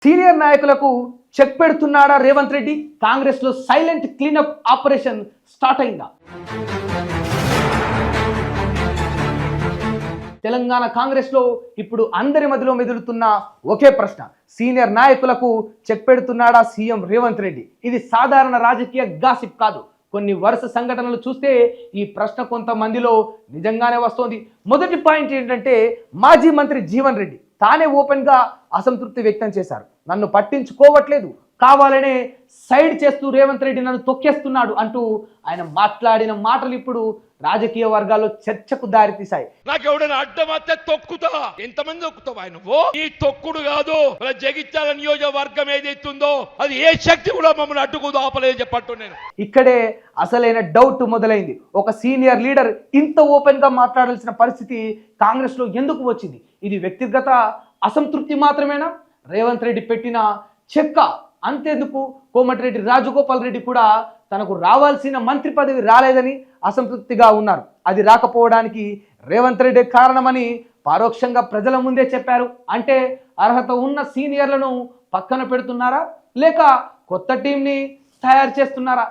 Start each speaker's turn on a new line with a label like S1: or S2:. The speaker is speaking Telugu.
S1: సీనియర్ నాయకులకు చెక్ పెడుతున్నాడా రేవంత్ రెడ్డి? కాంగ్రెస్ లో సైలెంట్ క్లీనప్ ఆపరేషన్ స్టార్ట్ అయిందా? తెలంగాణ కాంగ్రెస్ లో ఇప్పుడు అందరి మధ్యలో మెదులుతున్న ఒకే ప్రశ్న, సీనియర్ నాయకులకు చెక్ పెడుతున్నాడా సీఎం రేవంత్ రెడ్డి? ఇది సాధారణ రాజకీయ గాసిప్ కాదు. కొన్ని వరుస సంఘటనలు చూస్తే ఈ ప్రశ్న కొంతమందిలో నిజంగానే వస్తోంది. మొదటి పాయింట్ ఏంటంటే, మాజీ మంత్రి జీవన్ రెడ్డి తానే ఓపెన్ గా అసంతృప్తి వ్యక్తం చేశారు. నన్ను పట్టించుకోవట్లేదు, కావాలనే సైడ్ చేస్తూ రేవంత్ రెడ్డి నన్ను తొక్కేస్తున్నాడు అంటూ ఆయన మాట్లాడిన మాటలు ఇప్పుడు రాజకీయ వర్గాల్లో చర్చకు దారితీశాయి.
S2: నాకు ఎవడైనా అడ్డమస్తే తొక్కుతా. ఎంతమంది తొక్కుతావా నువ్వు? ఈ తొక్కుడు కాదు, మన జగిత్యాల నియోజకవర్గం ఏదైతుందో అది ఏ శక్తి కూడా మమ్మల్ని అడ్డుకు ఆపలేదు చెప్పట్టు. నేను
S1: ఇక్కడే అసలైన డౌట్ మొదలైంది. ఒక సీనియర్ లీడర్ ఇంత ఓపెన్ గా మాట్లాడాల్సిన పరిస్థితి కాంగ్రెస్ లో ఎందుకు వచ్చింది? ఇది వ్యక్తిగత అసంతృప్తి మాత్రమేనా? రేవంత్ రెడ్డి పెట్టిన చెక్క అంతేందుకు, కోమటిరెడ్డి రాజగోపాల్ రెడ్డి కూడా తనకు రావాల్సిన మంత్రి పదవి రాలేదని అసంతృప్తిగా ఉన్నారు. అది రాకపోవడానికి రేవంత్ రెడ్డి కారణమని పరోక్షంగా ప్రజల ముందే చెప్పారు. అంటే అర్హత ఉన్న సీనియర్లను పక్కన పెడుతున్నారా, లేక కొత్త టీంని తయారు చేస్తున్నారా?